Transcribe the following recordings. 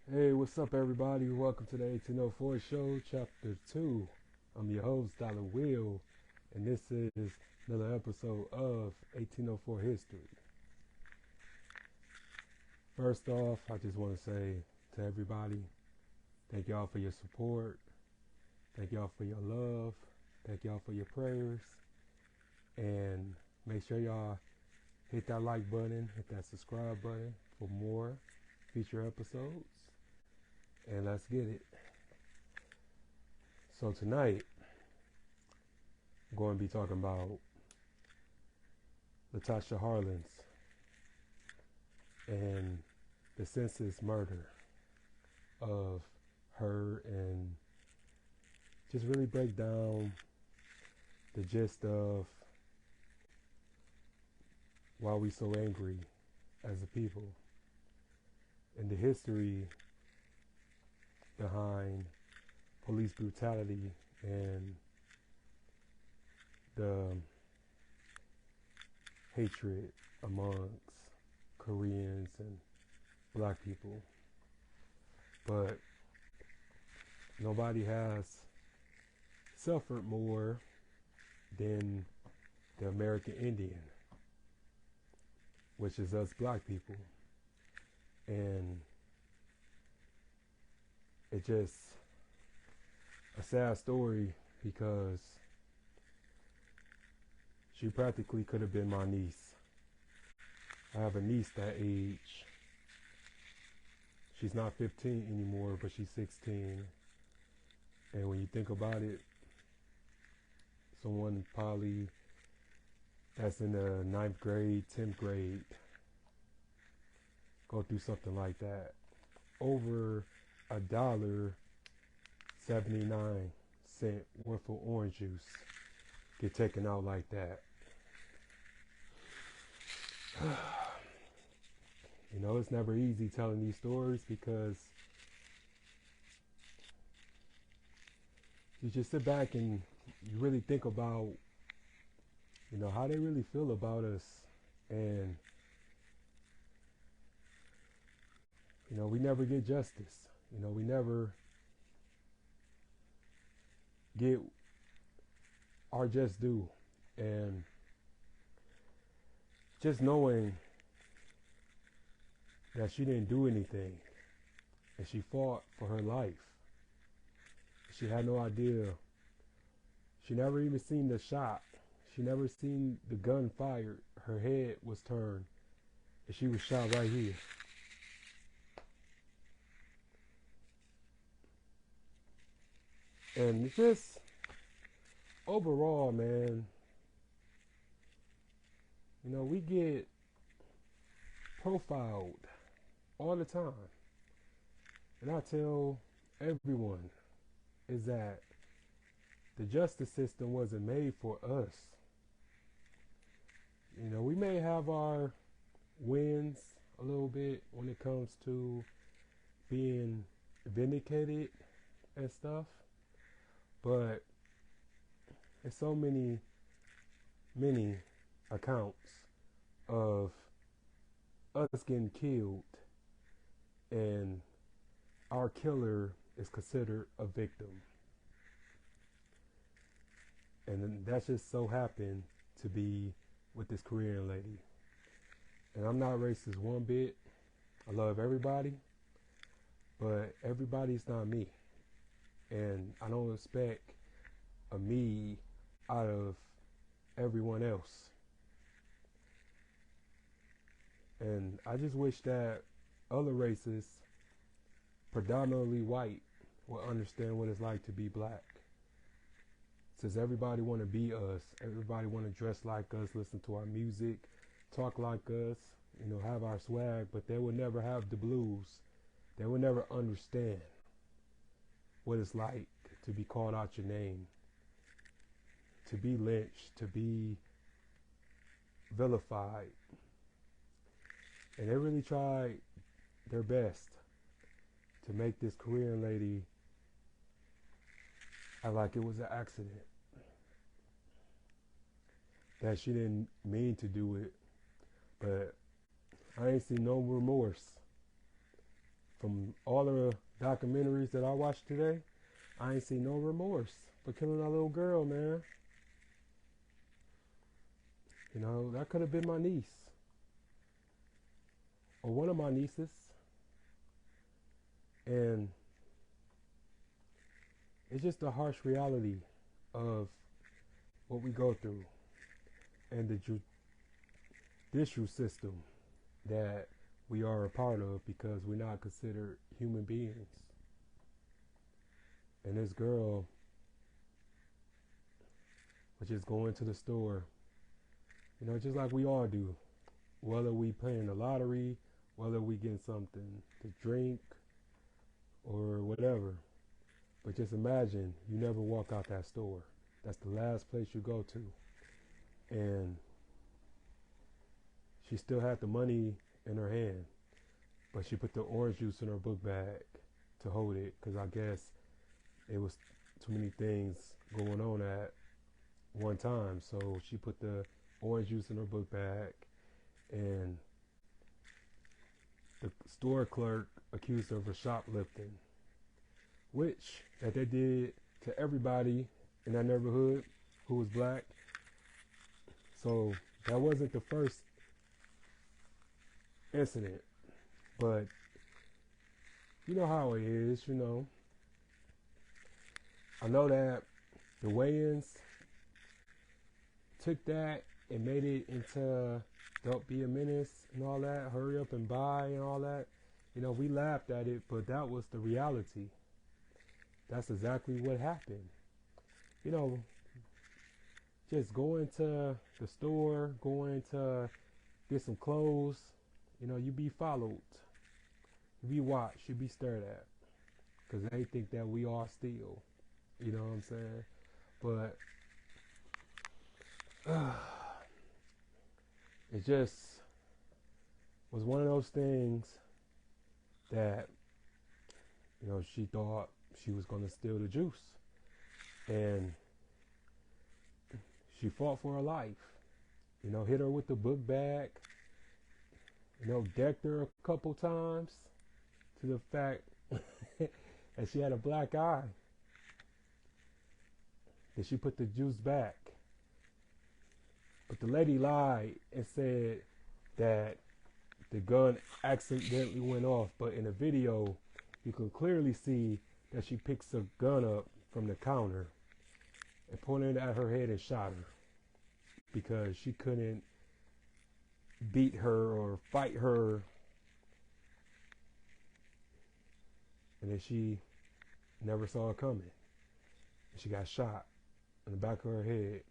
Hey, what's up, everybody? Welcome to the 1804 Show, Chapter 2. I'm your host, Dollar Will, and this is another episode of 1804 History. First off, I just want to say to everybody, thank y'all for your support, thank y'all for your love, thank y'all for your prayers, and make sure y'all hit that like button, hit that subscribe button for more future episodes, and let's get it. So tonight, I'm going to be talking about Latasha Harlins and the senseless murder of her, and just really break down the gist of why we so angry as a people and the history behind police brutality and the hatred amongst Koreans and black people. But nobody has suffered more than the American Indian, which is us black people. And it's just a sad story because she practically could have been my niece. I have a niece that age. She's not 15 anymore, but she's 16. And when you think about it, someone probably that's in the 9th grade, 10th grade, go through something like that. Over $1.79 worth of orange juice get taken out like that. You know, it's never easy telling these stories because you just sit back and you really think about, you know, how they really feel about us. And, you know, we never get justice. You know, we never get our just due. And just knowing that she didn't do anything and she fought for her life. She had no idea. She never even seen the shot. She never seen the gun fired. Her head was turned and she was shot right here. And just overall, man, you know, we get profiled all the time. And I tell everyone is that the justice system wasn't made for us. You know, we may have our wins a little bit when it comes to being vindicated and stuff, but there's so many accounts of us getting killed and our killer is considered a victim. And that just so happened to be with this Korean lady. And I'm not racist one bit. I love everybody, but everybody's not me. And I don't expect a me out of everyone else. And I just wish that other races, predominantly white, will understand what it's like to be black. Since everybody want to be us, everybody want to dress like us, listen to our music, talk like us, you know, have our swag, but they will never have the blues. They will never understand what it's like to be called out your name, to be lynched, to be vilified. And they really tried their best to make this Korean lady act like it was an accident, that she didn't mean to do it. But I ain't seen no remorse from all the documentaries that I watched today, I ain't seen no remorse for killing that little girl, man. You know, that could have been my niece or one of my nieces. And it's just the harsh reality of what we go through and the judicial system that we are a part of because we're not considered human beings. And this girl was just going to the store, you know, just like we all do. Whether we playing the lottery, whether we getting something to drink or whatever. But just imagine you never walk out that store. That's the last place you go to. And she still had the money in her hand, but she put the orange juice in her book bag to hold it because I guess it was too many things going on at one time. So she put the orange juice in her book bag, and the store clerk accused her of shoplifting, which that they did to everybody in that neighborhood who was black. So that wasn't the first incident, but you know how it is, you know. I know that the Wayans took that and made it into don't be a menace and all that, hurry up and buy and all that. You know, we laughed at it, but that was the reality. That's exactly what happened. You know, just going to the store, going to get some clothes, you know, you be followed, you be watched, you be stared at, because they think that we all steal, you know what I'm saying? But it just was one of those things that, you know, she thought she was going to steal the juice, and she fought for her life, you know, hit her with the book bag, you know, decked her a couple times to the fact that she had a black eye. Then she put the juice back. But the lady lied and said that the gun accidentally went off. But in the video, you can clearly see that she picks a gun up from the counter and pointed it at her head and shot her because she couldn't beat her or fight her. And then she never saw it coming. And she got shot in the back of her head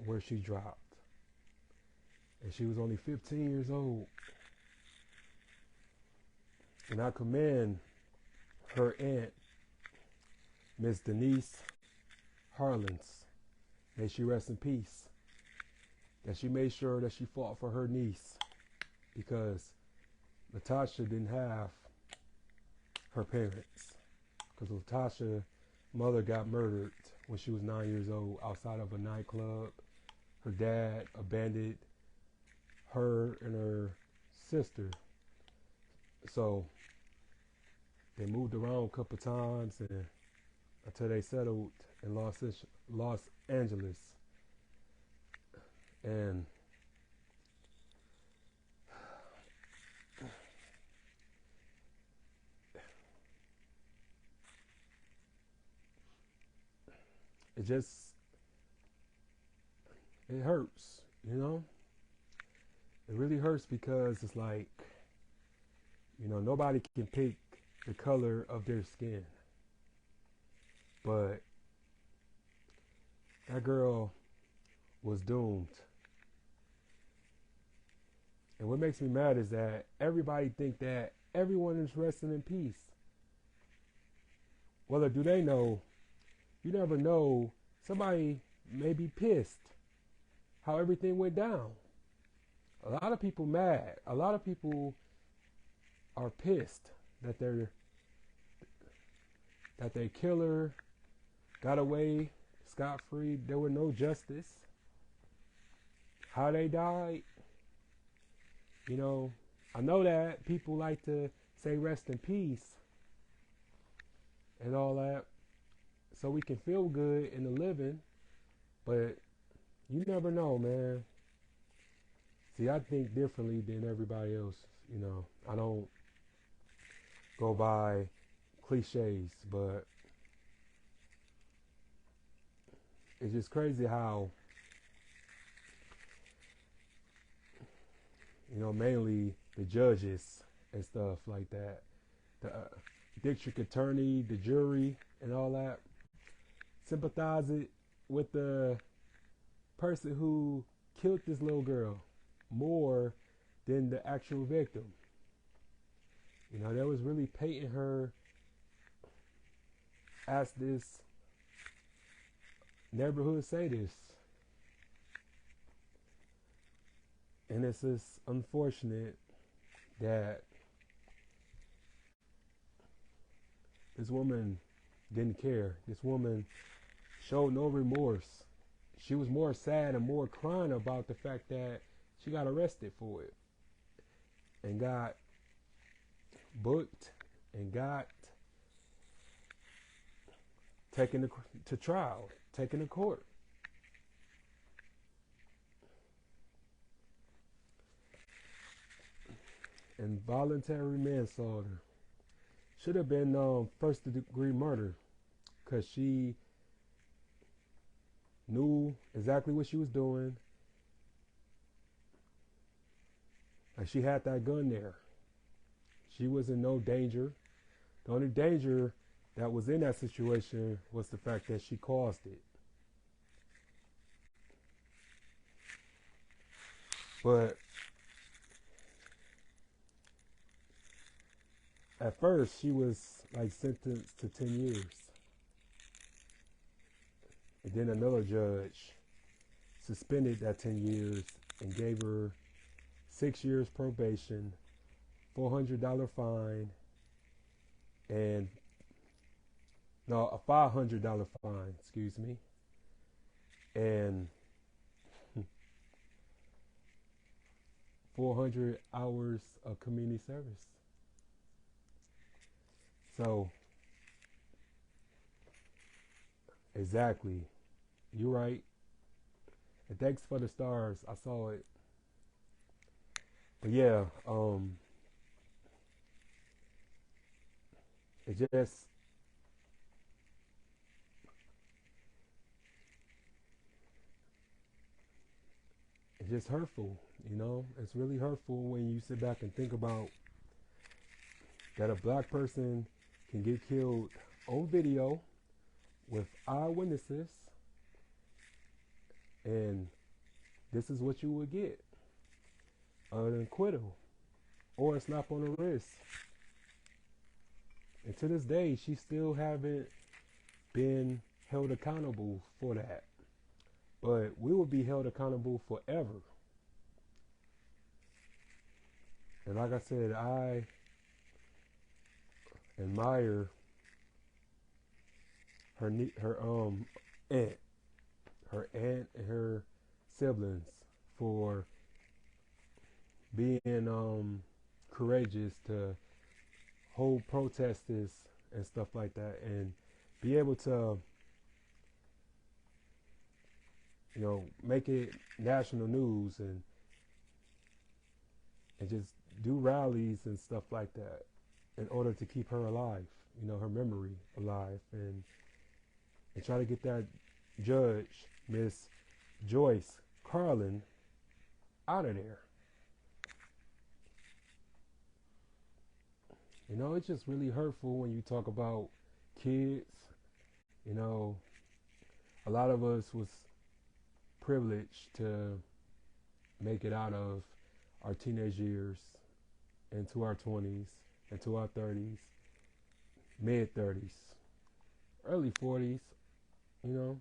where she dropped. And she was only 15 years old. And I commend her aunt, Miss Denise Harlins, may she rest in peace, that she made sure that she fought for her niece, because Latasha didn't have her parents, because Latasha's mother got murdered when she was 9 years old outside of a nightclub. Her dad abandoned her and her sister. So they moved around a couple times and until they settled in Los Angeles. And it hurts, you know? It really hurts because it's like, you know, nobody can pick the color of their skin. But that girl was doomed. And what makes me mad is that everybody think that everyone is resting in peace. Well, do they know? You never know. Somebody may be pissed how everything went down. A lot of people mad. A lot of people are pissed that their killer got away scot-free. There was no justice. How they died, you know, I know that people like to say rest in peace and all that so we can feel good in the living, but you never know, man. See, I think differently than everybody else. You know, I don't go by cliches, but it's just crazy how, you know, mainly the judges and stuff like that, the district attorney, the jury, and all that, sympathize it with the person who killed this little girl more than the actual victim. You know, that was really painting her as this neighborhood sadist. And it's just unfortunate that this woman didn't care. This woman showed no remorse. She was more sad and more crying about the fact that she got arrested for it and got booked and got taken to trial, taken to court. And voluntary manslaughter should have been first degree murder, because she knew exactly what she was doing. Like, she had that gun there. She was in no danger. The only danger that was in that situation was the fact that she caused it. But at first, she was like sentenced to 10 years. And then another judge suspended that 10 years and gave her 6 years probation, $400 fine, and no, a $500 fine, excuse me, and 400 hours of community service. So, exactly, you're right. And thanks for the stars. I saw it. But yeah, it just, it's just hurtful, you know? It's really hurtful when you sit back and think about that a black person can get killed on video with eyewitnesses, and this is what you would get: an acquittal or a slap on the wrist. And to this day, she still haven't been held accountable for that. But we will be held accountable forever. And like I said, I admire her aunt, and her siblings for being courageous to hold protesters and stuff like that, and be able to, you know, make it national news, and just do rallies and stuff like that in order to keep her alive, you know, her memory alive, and try to get that judge, Miss Joyce Carlin, out of there. You know, it's just really hurtful when you talk about kids. You know, a lot of us was privileged to make it out of our teenage years into our 20s, into our 30s, mid 30s, early 40s, you know.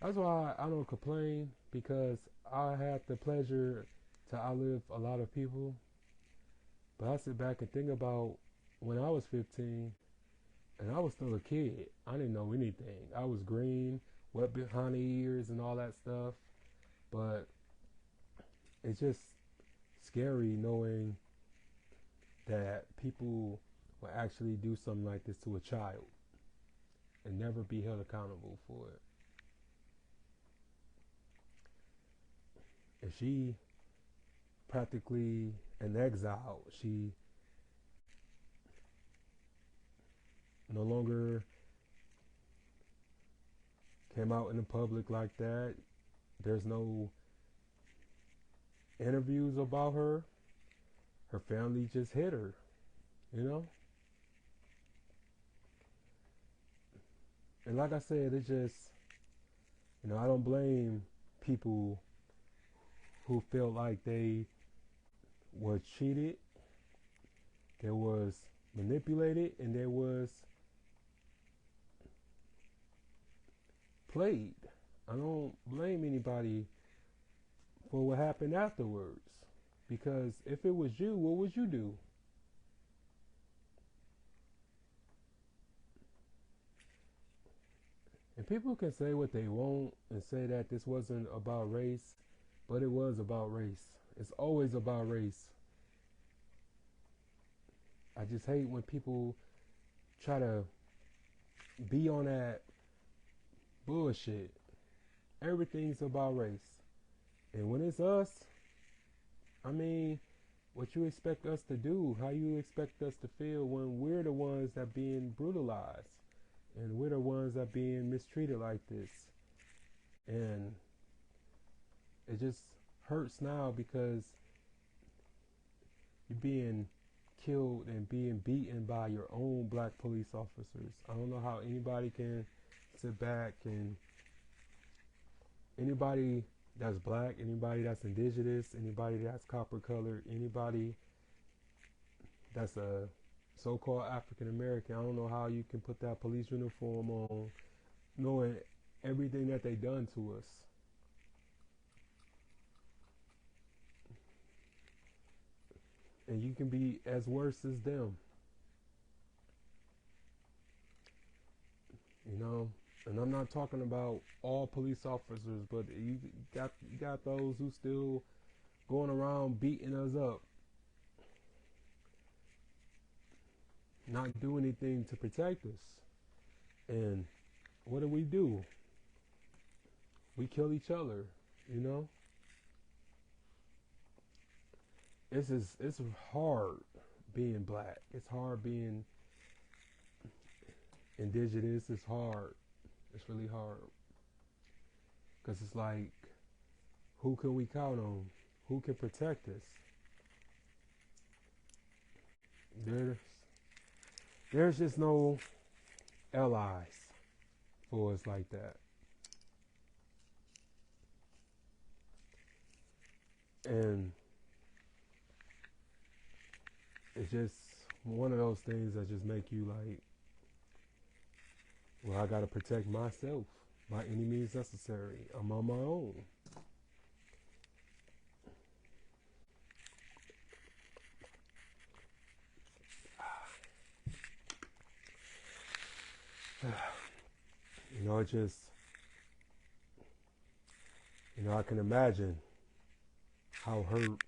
That's why I don't complain, because I had the pleasure to outlive a lot of people. But I sit back and think about when I was 15 and I was still a kid. I didn't know anything. I was green, wet behind the ears and all that stuff. But it's just scary knowing that people will actually do something like this to a child and never be held accountable for it. And she practically in exile. She no longer came out in the public like that. There's no interviews about her. Her family just hit her, you know? And like I said, it just, I don't blame people who feel like they were cheated, they was manipulated, and they was played. I don't blame anybody for what happened afterwards. Because if it was you, what would you do? And people can say what they want and say that this wasn't about race, but it was about race. It's always about race. I just hate when people try to be on that bullshit. Everything's about race. And when it's us, I mean, what you expect us to do, how you expect us to feel when we're the ones that being brutalized and we're the ones that being mistreated like this. And it just hurts now because you're being killed and being beaten by your own black police officers. I don't know how anybody can sit back and anybody that's black, anybody that's indigenous, anybody that's copper colored, anybody that's a so-called African American, I don't know how you can put that police uniform on knowing everything that they done to us. And you can be as worse as them. And I'm not talking about all police officers, but you got those who still going around beating us up, not do anything to protect us. And what do? We kill each other, It's hard being black. It's hard being indigenous. It's hard. It's really hard. Because it's like, who can we count on? Who can protect us? There's just no allies for us like that. And it's just one of those things that just make you like, well, I gotta protect myself by any means necessary. I'm on my own. It just, I can imagine how hurt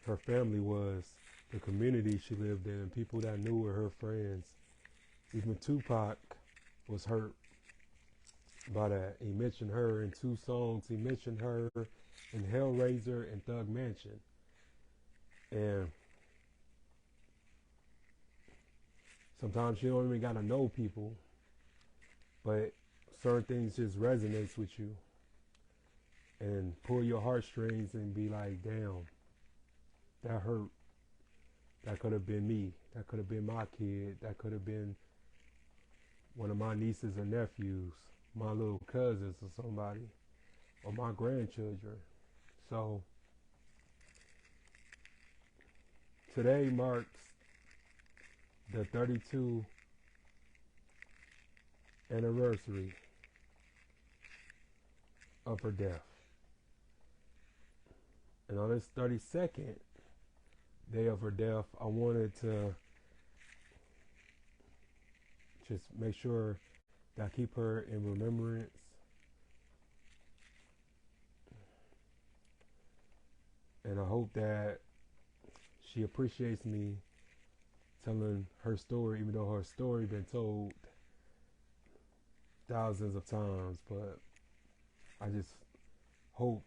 her family was, the community she lived in, people that knew her, her friends. Even Tupac was hurt by that. He mentioned her in 2 songs. He mentioned her in Hellraiser and Thug Mansion. And sometimes you don't even gotta know people, but certain things just resonates with you and pull your heartstrings and be like, damn, that hurt. That could have been me. That could have been my kid. That could have been one of my nieces or nephews, my little cousins or somebody, or my grandchildren. So today marks the 32nd anniversary of her death. And on this 32nd day of her death, I wanted to just make sure that I keep her in remembrance. And I hope that she appreciates me telling her story, even though her story been told thousands of times. But I just hope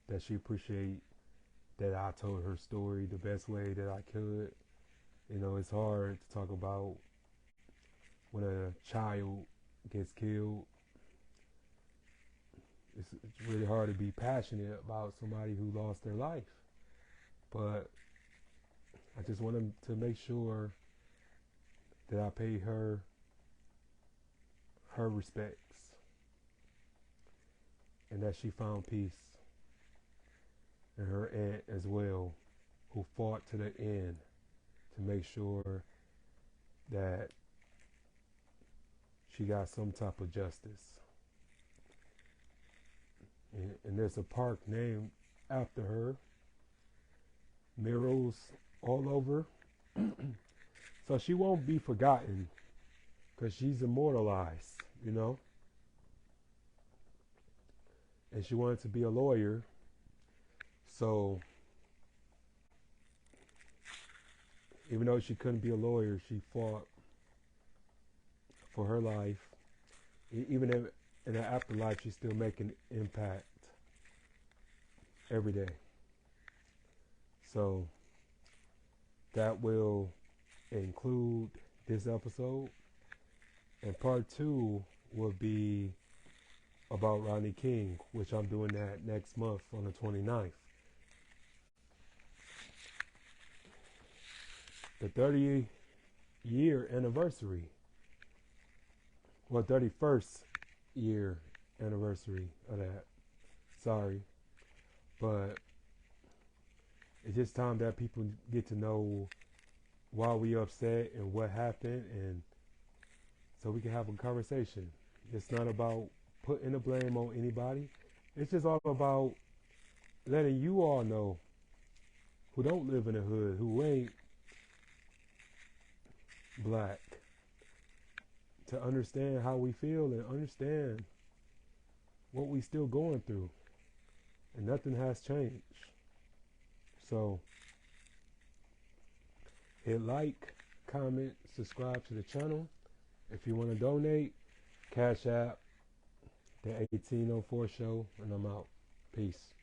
that she appreciate that I told her story the best way that I could. You know, it's hard to talk about when a child gets killed. It's really hard to be passionate about somebody who lost their life. But I just wanted to make sure that I pay her respects and that she found peace. And her aunt as well, who fought to the end to make sure that she got some type of justice. And there's a park named after her, murals all over. So she won't be forgotten because she's immortalized, you know. And she wanted to be a lawyer. So even though she couldn't be a lawyer, she fought for her life. Even in the afterlife, she's still making impact every day. So that will include this episode. And part 2 will be about Rodney King, which I'm doing that next month on the 29th. The 30-year anniversary, well, 31st year anniversary of that. Sorry. But it's just time that people get to know why we upset and what happened, and so we can have a conversation. It's not about putting the blame on anybody. It's just all about letting you all know who don't live in the hood, who ain't black, to understand how we feel and understand what we still going through. And nothing has changed. So hit like, comment, subscribe to the channel. If you want to donate, Cashapp, the 1804 show, and I'm out. Peace.